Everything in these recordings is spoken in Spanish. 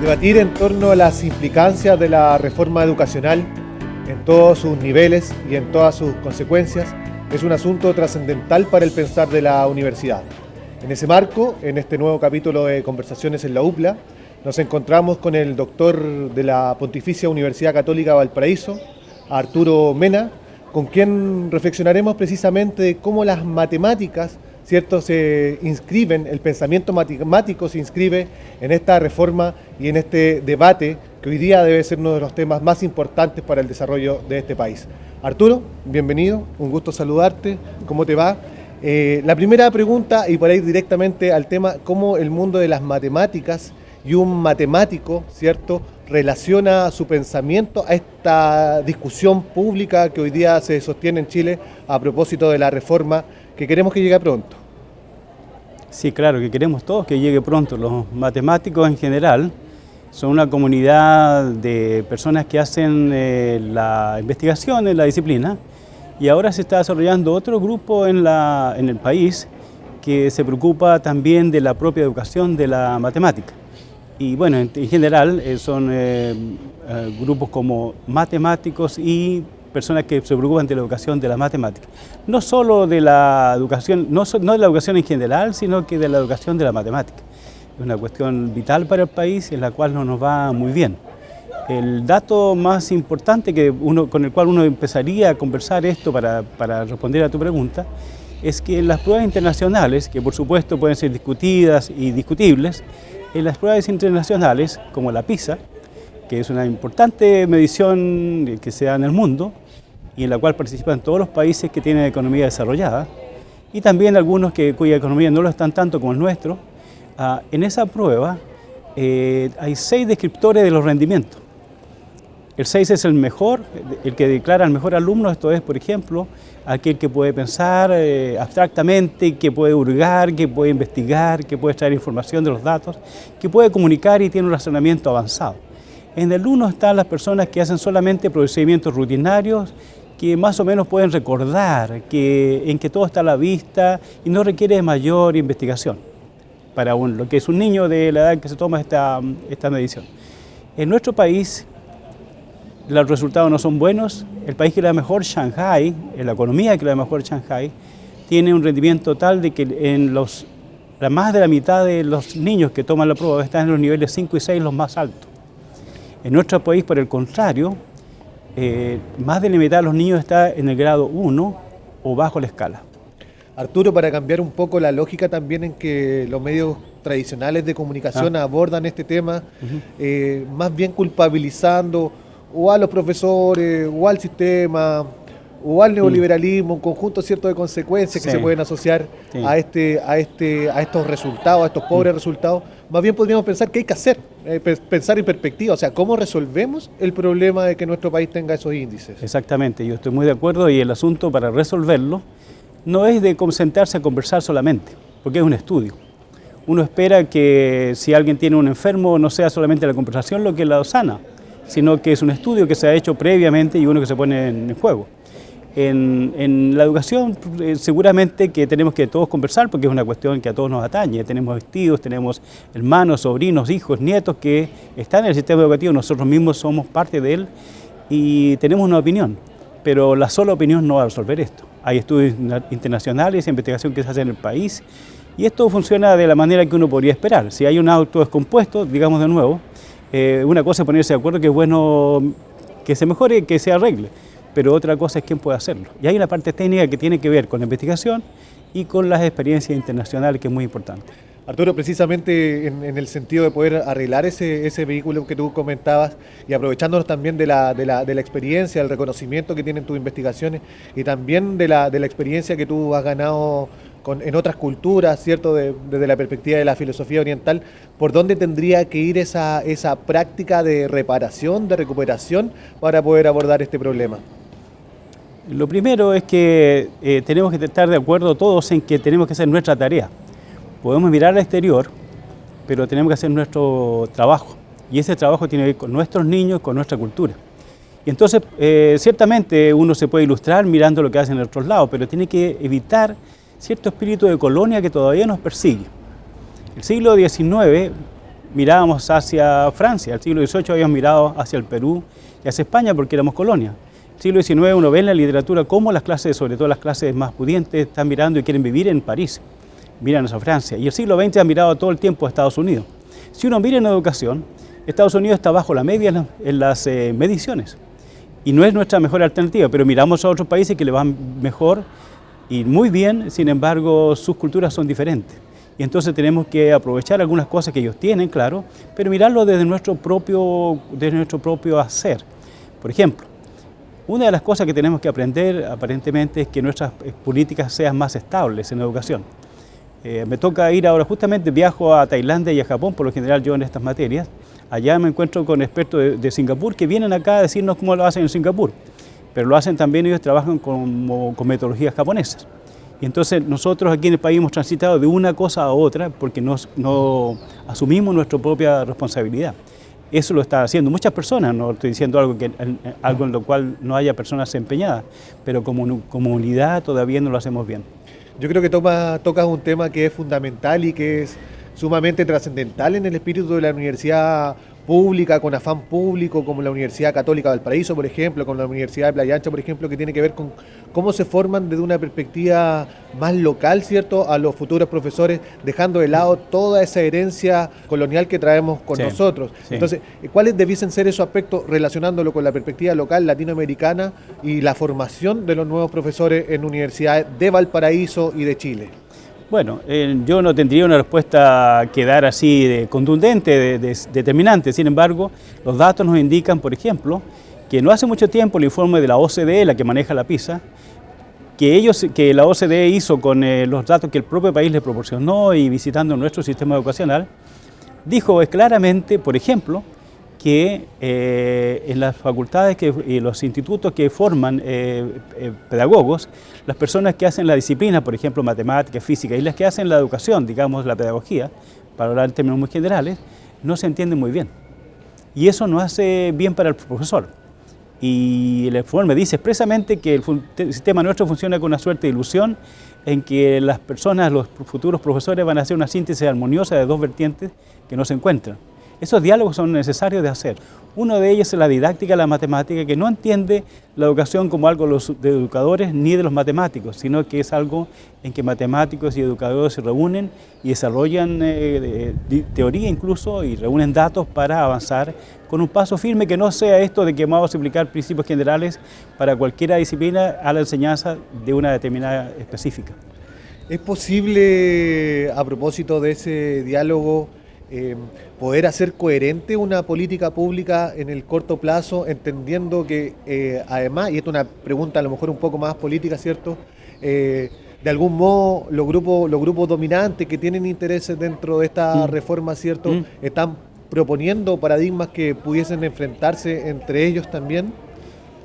Debatir en torno a las implicancias de la reforma educacional en todos sus niveles y en todas sus consecuencias es un asunto trascendental para el pensar de la universidad. En ese marco, en este nuevo capítulo de Conversaciones en la UPLA, nos encontramos con el doctor de la Pontificia Universidad Católica Valparaíso, Arturo Mena, con quien reflexionaremos precisamente de cómo las matemáticas, ¿cierto?, el pensamiento matemático se inscribe en esta reforma y en este debate que hoy día debe ser uno de los temas más importantes para el desarrollo de este país. Arturo, bienvenido, un gusto saludarte, ¿cómo te va? La primera pregunta, y para ir directamente al tema, ¿cómo el mundo de las matemáticas y un matemático, ¿cierto?, relaciona su pensamiento a esta discusión pública que hoy día se sostiene en Chile a propósito de la reforma que queremos que llegue pronto? Sí, claro, que queremos todos que llegue pronto. Los matemáticos en general son una comunidad de personas que hacen la investigación en la disciplina, y ahora se está desarrollando otro grupo en el país que se preocupa también de la propia educación de la matemática. Y bueno, en general son grupos como matemáticos y personas que se preocupan de la educación de la matemática. No solo de la educación, no de la educación en general, sino que de la educación de la matemática. Es una cuestión vital para el país en la cual no nos va muy bien. El dato más importante con el cual uno empezaría a conversar esto para responder a tu pregunta es que en las pruebas internacionales, que por supuesto pueden ser discutidas y discutibles, en las pruebas internacionales, como la PISA, que es una importante medición que se da en el mundo y en la cual participan todos los países que tienen economía desarrollada, y también algunos cuya economía no lo están tanto como el nuestro, en esa prueba hay 6 descriptores de los rendimientos. El 6 es el mejor, el que declara al mejor alumno. Esto es, por ejemplo, aquel que puede pensar abstractamente, que puede hurgar, que puede investigar, que puede extraer información de los datos, que puede comunicar y tiene un razonamiento avanzado. En el 1 están las personas que hacen solamente procedimientos rutinarios, que más o menos pueden recordar, en que todo está a la vista y no requiere de mayor investigación para lo que es un niño de la edad en que se toma esta medición. En nuestro país los resultados no son buenos. El país que le da mejor, Shanghái, la economía que le da mejor, Shanghái, tiene un rendimiento tal de que más de la mitad de los niños que toman la prueba están en los niveles 5 y 6, los más altos. En nuestro país, por el contrario, más de la mitad de los niños está en el grado 1 o bajo la escala. Arturo, para cambiar un poco la lógica también en que los medios tradicionales de comunicación abordan este tema, más bien culpabilizando o a los profesores, o al sistema, o al neoliberalismo, un conjunto cierto de consecuencias que se pueden asociar a estos resultados, a estos pobres resultados. Más bien podríamos pensar qué hay que hacer, pensar en perspectiva, o sea, cómo resolvemos el problema de que nuestro país tenga esos índices. Exactamente, yo estoy muy de acuerdo, y el asunto para resolverlo no es de sentarse a conversar solamente, porque es un estudio. Uno espera que si alguien tiene un enfermo no sea solamente la conversación lo que la sana, sino que es un estudio que se ha hecho previamente y uno que se pone en juego. En la educación seguramente que tenemos que todos conversar, porque es una cuestión que a todos nos atañe. Tenemos vestidos, tenemos hermanos, sobrinos, hijos, nietos que están en el sistema educativo, nosotros mismos somos parte de él y tenemos una opinión, pero la sola opinión no va a resolver esto. Hay estudios internacionales, investigación que se hace en el país, y esto funciona de la manera que uno podría esperar. Si hay un auto descompuesto, digamos de nuevo, una cosa es ponerse de acuerdo que es bueno que se mejore, que se arregle, pero otra cosa es quién puede hacerlo. Y hay una parte técnica que tiene que ver con la investigación y con las experiencias internacionales, que es muy importante. Arturo, precisamente en el sentido de poder arreglar ese vehículo que tú comentabas, y aprovechándonos también de la experiencia, del reconocimiento que tienen tus investigaciones, y también de la experiencia que tú has ganado en otras culturas, ¿cierto?, desde la perspectiva de la filosofía oriental, ¿por dónde tendría que ir esa práctica de reparación, de recuperación, para poder abordar este problema? Lo primero es que tenemos que estar de acuerdo todos en que tenemos que hacer nuestra tarea. Podemos mirar al exterior, pero tenemos que hacer nuestro trabajo, y ese trabajo tiene que ver con nuestros niños, con nuestra cultura. Y entonces, ciertamente uno se puede ilustrar mirando lo que hacen en otros lados, pero tiene que evitar cierto espíritu de colonia que todavía nos persigue. El siglo XIX mirábamos hacia Francia, el siglo XVIII habíamos mirado hacia el Perú y hacia España porque éramos colonia. El siglo XIX uno ve en la literatura cómo las clases, sobre todo las clases más pudientes, están mirando y quieren vivir en París, miran hacia Francia. Y el siglo XX ha mirado todo el tiempo a Estados Unidos. Si uno mira en educación, Estados Unidos está bajo la media en las mediciones y no es nuestra mejor alternativa, pero miramos a otros países que le van mejor y muy bien, sin embargo sus culturas son diferentes. Y entonces tenemos que aprovechar algunas cosas que ellos tienen, claro, pero mirarlo desde nuestro propio hacer. Por ejemplo, una de las cosas que tenemos que aprender aparentemente es que nuestras políticas sean más estables en educación. Me toca ir ahora, justamente viajo a Tailandia y a Japón, por lo general yo en estas materias. Allá me encuentro con expertos de Singapur que vienen acá a decirnos cómo lo hacen en Singapur, pero lo hacen también, ellos trabajan con metodologías japonesas. Y entonces nosotros aquí en el país hemos transitado de una cosa a otra porque no asumimos nuestra propia responsabilidad. Eso lo están haciendo muchas personas, no estoy diciendo algo en lo cual no haya personas empeñadas, pero como comunidad todavía no lo hacemos bien. Yo creo que tocas un tema que es fundamental y que es sumamente trascendental en el espíritu de la universidad pública, con afán público, como la Universidad Católica de Valparaíso, por ejemplo, con la Universidad de Playa Ancha, por ejemplo, que tiene que ver con cómo se forman desde una perspectiva más local, ¿cierto?, a los futuros profesores, dejando de lado toda esa herencia colonial que traemos con nosotros. Sí. Entonces, ¿cuáles debiesen ser esos aspectos relacionándolo con la perspectiva local latinoamericana y la formación de los nuevos profesores en universidades de Valparaíso y de Chile? Bueno, yo no tendría una respuesta que dar así contundente, determinante. Sin embargo, los datos nos indican, por ejemplo, que no hace mucho tiempo el informe de la OCDE, la que maneja la PISA, que la OCDE hizo con los datos que el propio país le proporcionó y visitando nuestro sistema educacional, dijo claramente, por ejemplo, que en las facultades y los institutos que forman pedagogos, las personas que hacen la disciplina, por ejemplo, matemática, física, y las que hacen la educación, digamos, la pedagogía, para hablar en términos muy generales, no se entienden muy bien. Y eso no hace bien para el profesor. Y el informe dice expresamente que el sistema nuestro funciona con una suerte de ilusión en que las personas, los futuros profesores, van a hacer una síntesis armoniosa de dos vertientes que no se encuentran. Esos diálogos son necesarios de hacer. Uno de ellos es la didáctica de la matemática, que no entiende la educación como algo de educadores ni de los matemáticos, sino que es algo en que matemáticos y educadores se reúnen y desarrollan teoría incluso y reúnen datos para avanzar con un paso firme que no sea esto de que vamos a aplicar principios generales para cualquier disciplina a la enseñanza de una determinada específica. ¿Es posible, a propósito de ese diálogo, poder hacer coherente una política pública en el corto plazo, entendiendo que además, y esto es una pregunta a lo mejor un poco más política, ¿cierto?, de algún modo los grupos dominantes que tienen intereses dentro de esta reforma, ¿cierto?, están proponiendo paradigmas que pudiesen enfrentarse entre ellos también?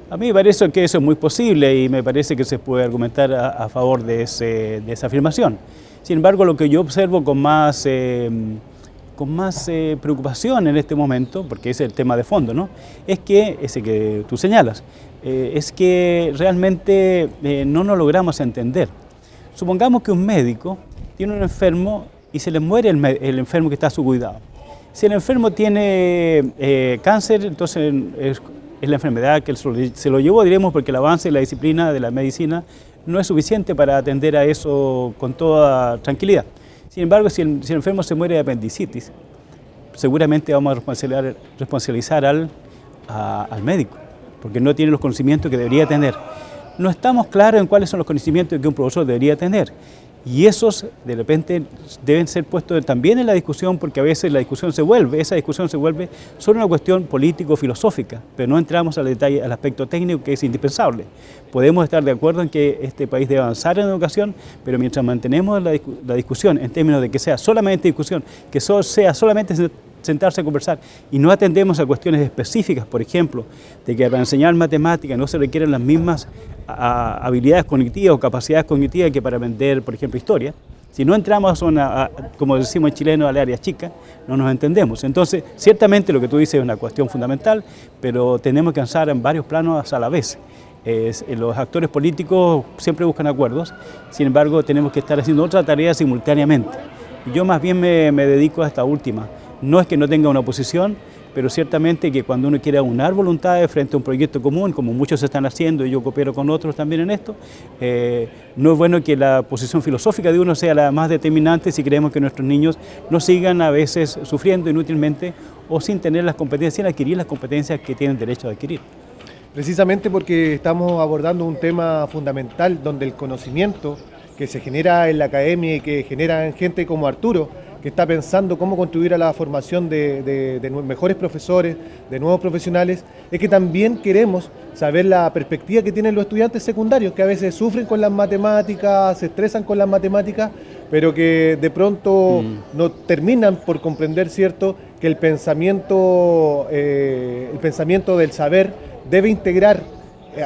A mí me parece que eso es muy posible y me parece que se puede argumentar a favor de esa afirmación. Sin embargo, lo que yo observo con más preocupación en este momento, porque ese es el tema de fondo, ¿no?, es que, ese que tú señalas, es que realmente no nos logramos entender. Supongamos que un médico tiene un enfermo y se le muere el enfermo que está a su cuidado. Si el enfermo tiene cáncer, entonces es la enfermedad que se lo llevó, diremos, porque el avance de la disciplina de la medicina no es suficiente para atender a eso con toda tranquilidad. Sin embargo, si el enfermo se muere de apendicitis, seguramente vamos a responsabilizar al médico, porque no tiene los conocimientos que debería tener. No estamos claros en cuáles son los conocimientos que un profesor debería tener. Y esos, de repente, deben ser puestos también en la discusión, porque a veces esa discusión se vuelve sobre una cuestión político-filosófica, pero no entramos al detalle, al aspecto técnico que es indispensable. Podemos estar de acuerdo en que este país debe avanzar en educación, pero mientras mantenemos la discusión en términos de que sea solamente discusión, que sea solamente sentarse a conversar y no atendemos a cuestiones específicas, por ejemplo, de que para enseñar matemáticas no se requieren las mismas habilidades cognitivas o capacidades cognitivas que para aprender, por ejemplo, historia. Si no entramos como decimos en chileno, al área chica, no nos entendemos. Entonces, ciertamente lo que tú dices es una cuestión fundamental, pero tenemos que avanzar en varios planos a la vez. Los actores políticos siempre buscan acuerdos, sin embargo, tenemos que estar haciendo otra tarea simultáneamente. Yo más bien me dedico a esta última, No es que no tenga una posición, pero ciertamente que cuando uno quiere aunar voluntades frente a un proyecto común, como muchos están haciendo, y yo coopero con otros también en esto, no es bueno que la posición filosófica de uno sea la más determinante si queremos que nuestros niños no sigan a veces sufriendo inútilmente o sin tener las competencias, sin adquirir las competencias que tienen derecho a adquirir. Precisamente porque estamos abordando un tema fundamental donde el conocimiento que se genera en la academia y que generan gente como Arturo, que está pensando cómo contribuir a la formación de mejores profesores, de nuevos profesionales, es que también queremos saber la perspectiva que tienen los estudiantes secundarios, que a veces sufren con las matemáticas, se estresan con las matemáticas, pero que de pronto no terminan por comprender, ¿cierto?, que el pensamiento del saber debe integrar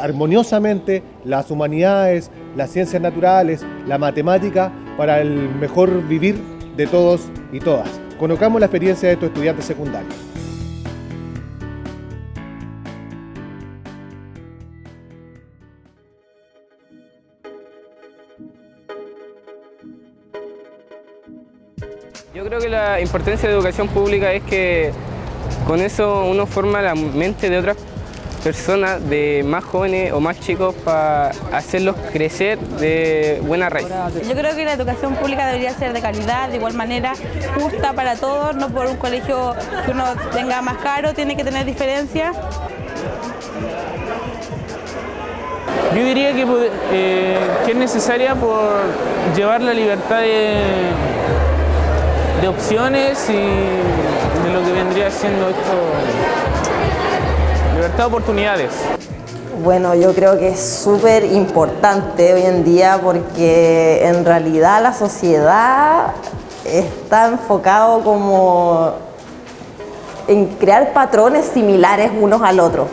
armoniosamente las humanidades, las ciencias naturales, la matemática, para el mejor vivir de todos y todas. Conozcamos la experiencia de estos estudiantes secundarios. Yo creo que la importancia de la educación pública es que con eso uno forma la mente de otras personas, de más jóvenes o más chicos, para hacerlos crecer de buena raíz. Yo creo que la educación pública debería ser de calidad, de igual manera justa para todos, no por un colegio que uno tenga más caro, tiene que tener diferencias. Yo diría que es necesaria por llevar la libertad de opciones y de lo que vendría siendo esto, libertad de oportunidades. Bueno, yo creo que es súper importante hoy en día porque en realidad la sociedad está enfocado como en crear patrones similares unos al otro.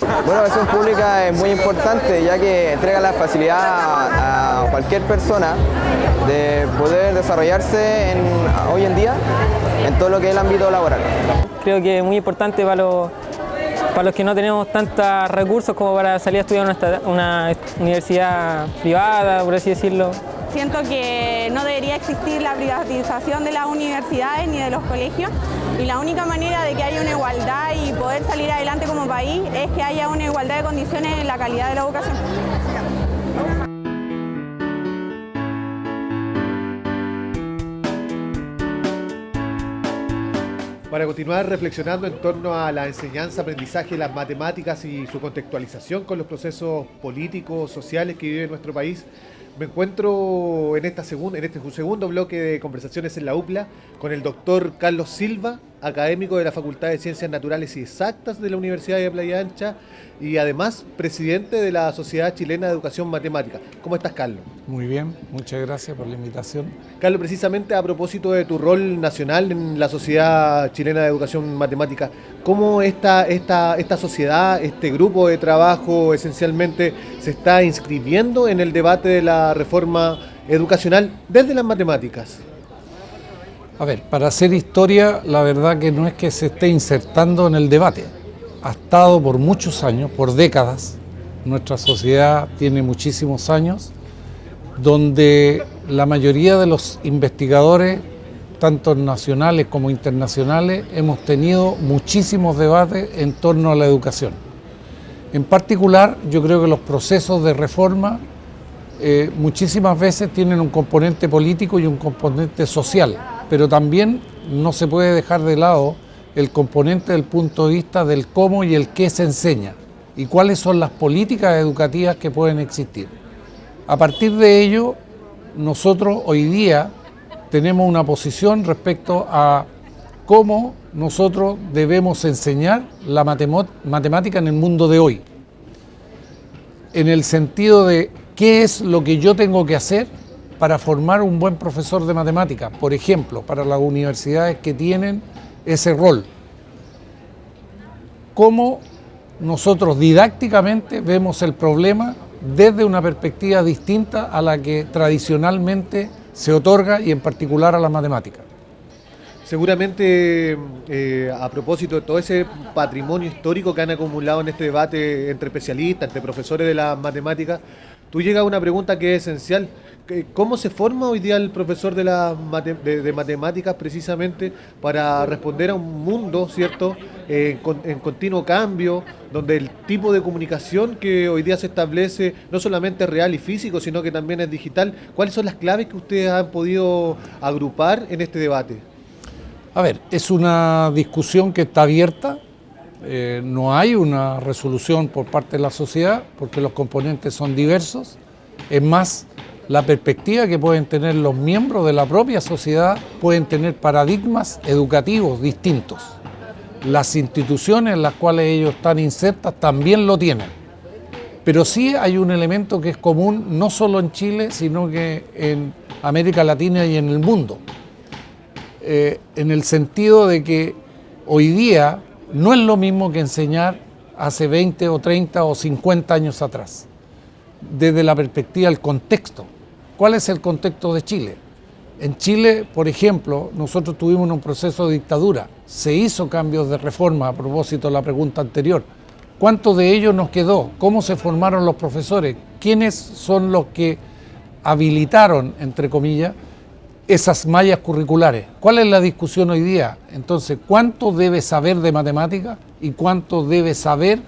Bueno, la educación pública es muy importante ya que entrega la facilidad a cualquier persona de poder desarrollarse hoy en día en todo lo que es el ámbito laboral. Creo que es muy importante para los que no tenemos tantos recursos como para salir a estudiar una universidad privada, por así decirlo. Siento que no debería existir la privatización de las universidades ni de los colegios, y la única manera de que haya una igualdad y poder salir adelante como país es que haya una igualdad de condiciones en la calidad de la educación. Para continuar reflexionando en torno a la enseñanza, aprendizaje de las matemáticas y su contextualización con los procesos políticos, sociales que vive nuestro país, me encuentro en este segundo bloque de conversaciones en la UPLA con el doctor Carlos Silva, académico de la Facultad de Ciencias Naturales y Exactas de la Universidad de Playa Ancha y además presidente de la Sociedad Chilena de Educación Matemática. ¿Cómo estás, Carlos? Muy bien, muchas gracias por la invitación. Carlos, precisamente a propósito de tu rol nacional en la Sociedad Chilena de Educación Matemática, ¿cómo esta sociedad, este grupo de trabajo esencialmente se está inscribiendo en el debate de la reforma educacional desde las matemáticas? A ver, para hacer historia, la verdad que no es que se esté insertando en el debate. Ha estado por muchos años, por décadas. Nuestra sociedad tiene muchísimos años, donde la mayoría de los investigadores, tanto nacionales como internacionales, hemos tenido muchísimos debates en torno a la educación. En particular, yo creo que los procesos de reforma muchísimas veces tienen un componente político y un componente social, pero también no se puede dejar de lado el componente del punto de vista del cómo y el qué se enseña y cuáles son las políticas educativas que pueden existir. A partir de ello, nosotros hoy día tenemos una posición respecto a cómo nosotros debemos enseñar la matemática en el mundo de hoy, en el sentido de qué es lo que yo tengo que hacer para formar un buen profesor de matemáticas, por ejemplo, para las universidades que tienen ese rol. Cómo nosotros didácticamente vemos el problema desde una perspectiva distinta a la que tradicionalmente se otorga y en particular a la matemática. Seguramente, a propósito de todo ese patrimonio histórico que han acumulado en este debate entre especialistas, entre profesores de las matemáticas, tú llegas a una pregunta que es esencial. ¿Cómo se forma hoy día el profesor de matemáticas precisamente para responder a un mundo, ¿cierto?, en continuo cambio, donde el tipo de comunicación que hoy día se establece no solamente es real y físico, sino que también es digital? ¿Cuáles son las claves que ustedes han podido agrupar en este debate? A ver, es una discusión que está abierta, no hay una resolución por parte de la sociedad porque los componentes son diversos. Es más, la perspectiva que pueden tener los miembros de la propia sociedad pueden tener paradigmas educativos distintos. Las instituciones en las cuales ellos están insertas también lo tienen. Pero sí hay un elemento que es común no solo en Chile, sino que en América Latina y en el mundo. En el sentido de que hoy día no es lo mismo que enseñar hace 20 o 30 o 50 años atrás, desde la perspectiva del contexto. ¿Cuál es el contexto de Chile? En Chile, por ejemplo, nosotros tuvimos un proceso de dictadura, se hizo cambios de reforma a propósito de la pregunta anterior. ¿Cuánto de ello nos quedó? ¿Cómo se formaron los profesores? ¿Quiénes son los que habilitaron, entre comillas, esas mallas curriculares? ¿Cuál es la discusión hoy día? Entonces, ¿cuánto debe saber de matemática y cuánto debe saber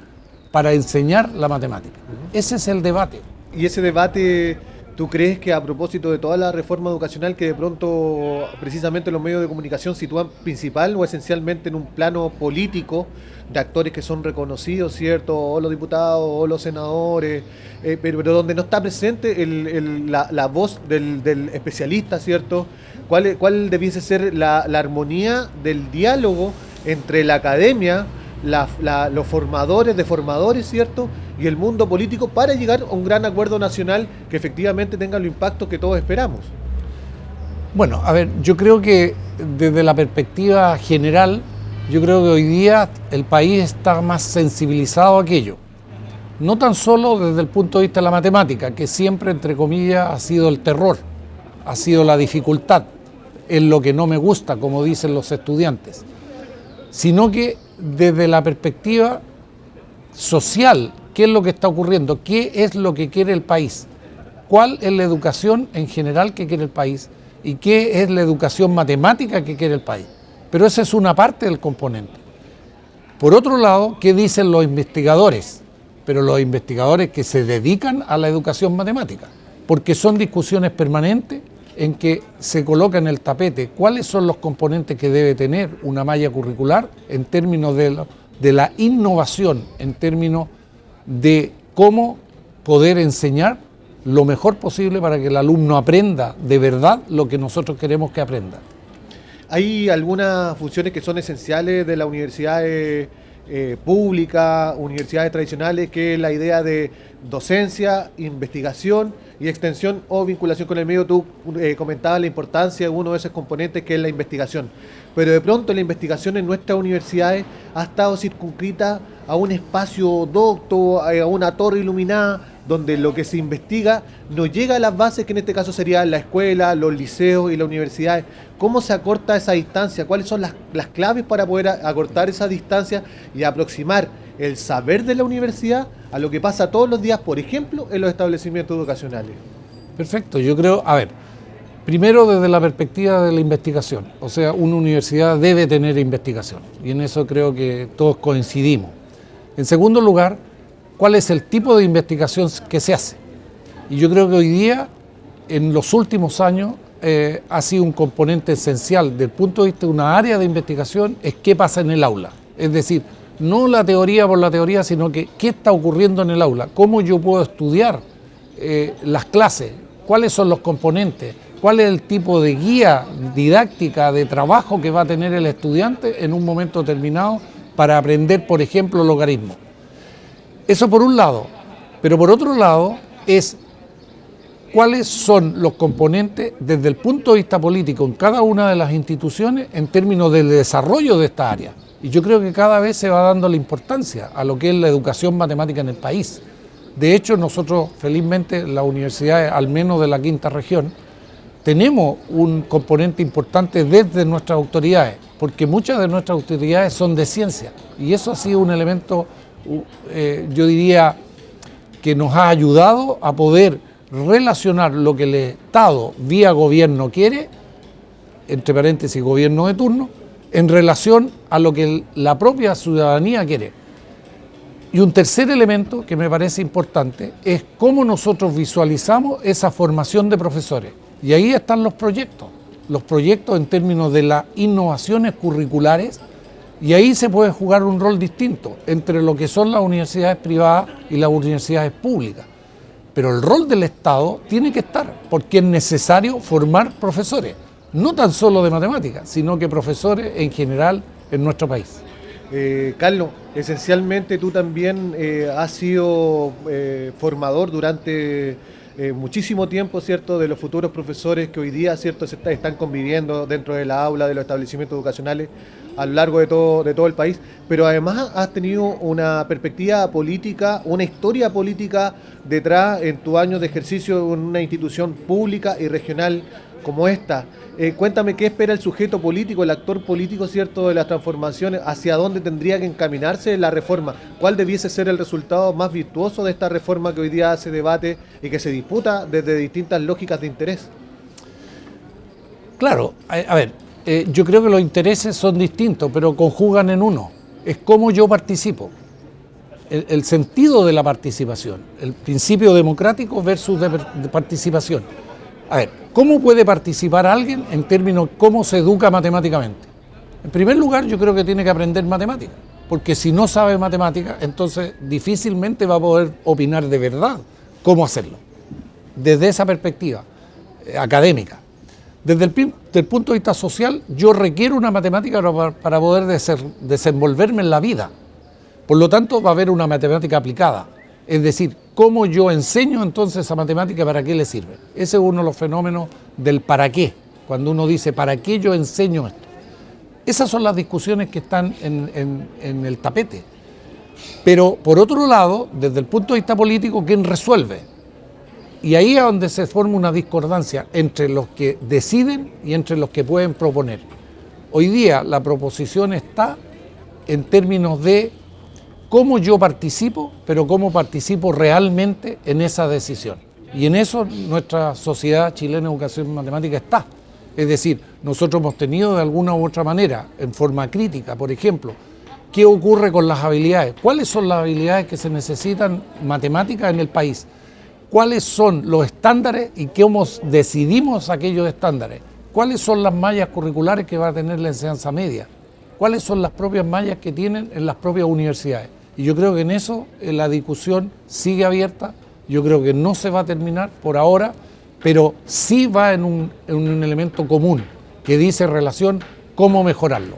para enseñar la matemática? Ese es el debate. Y ese debate, ¿tú crees que a propósito de toda la reforma educacional que de pronto precisamente los medios de comunicación sitúan principal o esencialmente en un plano político de actores que son reconocidos, ¿cierto? O los diputados o los senadores, pero donde no está presente la voz del especialista, ¿cierto? ¿Cuál debiese ser la armonía del diálogo entre la academia, los formadores de formadores, ¿cierto?, y el mundo político para llegar a un gran acuerdo nacional que efectivamente tenga los impactos que todos esperamos? Bueno, a ver, yo creo que desde la perspectiva general, yo creo que hoy día el país está más sensibilizado a aquello. No tan solo desde el punto de vista de la matemática, que siempre, entre comillas, ha sido el terror, ha sido la dificultad, es lo que no me gusta, como dicen los estudiantes, sino que desde la perspectiva social, ¿qué es lo que está ocurriendo? ¿Qué es lo que quiere el país? ¿Cuál es la educación en general que quiere el país? ¿Y qué es la educación matemática que quiere el país? Pero esa es una parte del componente. Por otro lado, ¿qué dicen los investigadores? Pero los investigadores que se dedican a la educación matemática, porque son discusiones permanentes en que se coloca en el tapete cuáles son los componentes que debe tener una malla curricular en términos de la innovación, en términos de cómo poder enseñar lo mejor posible para que el alumno aprenda de verdad lo que nosotros queremos que aprenda. Hay algunas funciones que son esenciales de las universidades públicas, universidades tradicionales, que es la idea de docencia, investigación y extensión o vinculación con el medio. Tú comentabas la importancia de uno de esos componentes, que es la investigación. Pero de pronto la investigación en nuestras universidades ha estado circunscrita a un espacio docto, a una torre iluminada, donde lo que se investiga no llega a las bases, que en este caso serían la escuela, los liceos y las universidades. ¿Cómo se acorta esa distancia? ¿Cuáles son las claves para poder acortar esa distancia y aproximar el saber de la universidad a lo que pasa todos los días, por ejemplo, en los establecimientos educacionales? Perfecto, yo creo, a ver, primero desde la perspectiva de la investigación, o sea, una universidad debe tener investigación y en eso creo que todos coincidimos. En segundo lugar, ¿cuál es el tipo de investigación que se hace? Y yo creo que hoy día, en los últimos años, ha sido un componente esencial desde el punto de vista de una área de investigación, es qué pasa en el aula. Es decir, no la teoría por la teoría, sino que qué está ocurriendo en el aula, cómo yo puedo estudiar las clases, cuáles son los componentes, cuál es el tipo de guía didáctica, de trabajo que va a tener el estudiante en un momento determinado para aprender, por ejemplo, logaritmos. Eso por un lado, pero por otro lado es cuáles son los componentes desde el punto de vista político en cada una de las instituciones en términos del desarrollo de esta área. Y yo creo que cada vez se va dando la importancia a lo que es la educación matemática en el país. De hecho, nosotros felizmente, las universidades, al menos de la quinta región, tenemos un componente importante desde nuestras autoridades, porque muchas de nuestras autoridades son de ciencia y eso ha sido un elemento, yo diría, que nos ha ayudado a poder relacionar lo que el Estado vía gobierno quiere, entre paréntesis gobierno de turno, en relación a lo que la propia ciudadanía quiere. Y un tercer elemento que me parece importante es cómo nosotros visualizamos esa formación de profesores. Y ahí están los proyectos en términos de las innovaciones curriculares, y ahí se puede jugar un rol distinto entre lo que son las universidades privadas y las universidades públicas. Pero el rol del Estado tiene que estar, porque es necesario formar profesores, no tan solo de matemáticas, sino que profesores en general en nuestro país. Carlos, esencialmente tú también has sido formador durante muchísimo tiempo, ¿cierto?, de los futuros profesores que hoy día, ¿cierto?, están conviviendo dentro de la aula de los establecimientos educacionales a lo largo de todo el país, pero además has tenido una perspectiva política, una historia política detrás en tu año de ejercicio en una institución pública y regional como esta. Cuéntame qué espera el sujeto político, el actor político, ¿cierto?, de las transformaciones, hacia dónde tendría que encaminarse la reforma, cuál debiese ser el resultado más virtuoso de esta reforma que hoy día se debate y que se disputa desde distintas lógicas de interés. Claro, a ver, yo creo que los intereses son distintos, pero conjugan en uno. Es cómo yo participo. El sentido de la participación, el principio democrático versus de participación. A ver, ¿cómo puede participar alguien en términos de cómo se educa matemáticamente? En primer lugar, yo creo que tiene que aprender matemáticas, porque si no sabe matemáticas, entonces difícilmente va a poder opinar de verdad cómo hacerlo, desde esa perspectiva académica. Desde el punto de vista social, yo requiero una matemática para poder desenvolverme en la vida. Por lo tanto, va a haber una matemática aplicada. Es decir, ¿cómo yo enseño entonces esa matemática? ¿Para qué le sirve? Ese es uno de los fenómenos del para qué. Cuando uno dice, ¿para qué yo enseño esto? Esas son las discusiones que están en el tapete. Pero, por otro lado, desde el punto de vista político, ¿quién resuelve? Y ahí es donde se forma una discordancia entre los que deciden y entre los que pueden proponer. Hoy día la proposición está en términos de cómo yo participo, pero cómo participo realmente en esa decisión. Y en eso nuestra sociedad chilena de educación matemática está. Es decir, nosotros hemos tenido de alguna u otra manera, en forma crítica, por ejemplo, ¿qué ocurre con las habilidades? ¿Cuáles son las habilidades que se necesitan matemáticas en el país? ¿Cuáles son los estándares y cómo decidimos aquellos estándares? ¿Cuáles son las mallas curriculares que va a tener la enseñanza media? ¿Cuáles son las propias mallas que tienen en las propias universidades? Y yo creo que en eso la discusión sigue abierta, yo creo que no se va a terminar por ahora, pero sí va en un elemento común que dice relación cómo mejorarlo.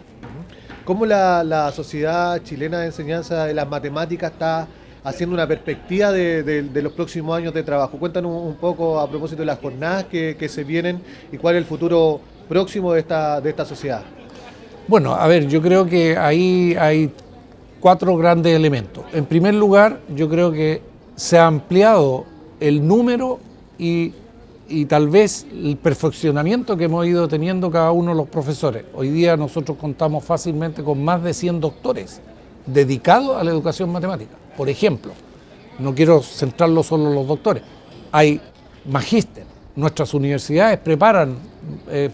¿Cómo la sociedad chilena de enseñanza de las matemáticas está haciendo una perspectiva de los próximos años de trabajo? Cuéntanos un poco a propósito de las jornadas que se vienen y cuál es el futuro próximo de esta sociedad. Bueno, a ver, yo creo que ahí hay 4 grandes elementos. En primer lugar, yo creo que se ha ampliado el número y tal vez el perfeccionamiento que hemos ido teniendo cada uno de los profesores. Hoy día nosotros contamos fácilmente con más de 100 doctores dedicados a la educación matemática. Por ejemplo, no quiero centrarlo solo en los doctores, hay magíster, nuestras universidades preparan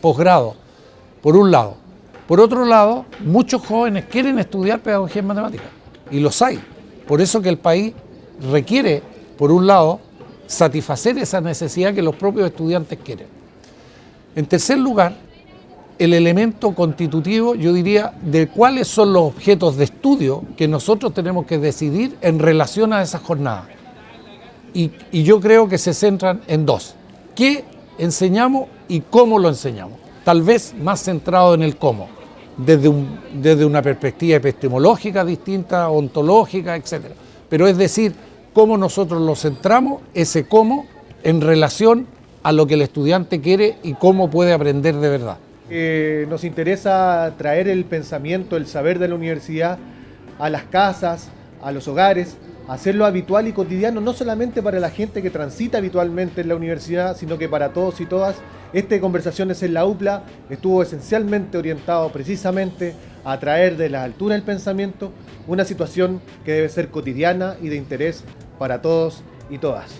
posgrado, por un lado. Por otro lado, muchos jóvenes quieren estudiar pedagogía en matemáticas, y los hay. Por eso que el país requiere, por un lado, satisfacer esa necesidad que los propios estudiantes quieren. En tercer lugar, el elemento constitutivo, yo diría, de cuáles son los objetos de estudio que nosotros tenemos que decidir en relación a esas jornadas. Y yo creo que se centran en 2. ¿Qué enseñamos y cómo lo enseñamos? Tal vez más centrado en el cómo, desde una perspectiva epistemológica distinta, ontológica, etc. Pero es decir, cómo nosotros lo centramos, ese cómo, en relación a lo que el estudiante quiere y cómo puede aprender de verdad. Nos interesa traer el pensamiento, el saber de la universidad a las casas, a los hogares, hacerlo habitual y cotidiano, no solamente para la gente que transita habitualmente en la universidad, sino que para todos y todas. Conversaciones en la UPLA estuvo esencialmente orientado precisamente a traer de la altura del pensamiento una situación que debe ser cotidiana y de interés para todos y todas.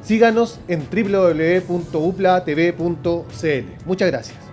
Síganos en www.uplatv.cl. Muchas gracias.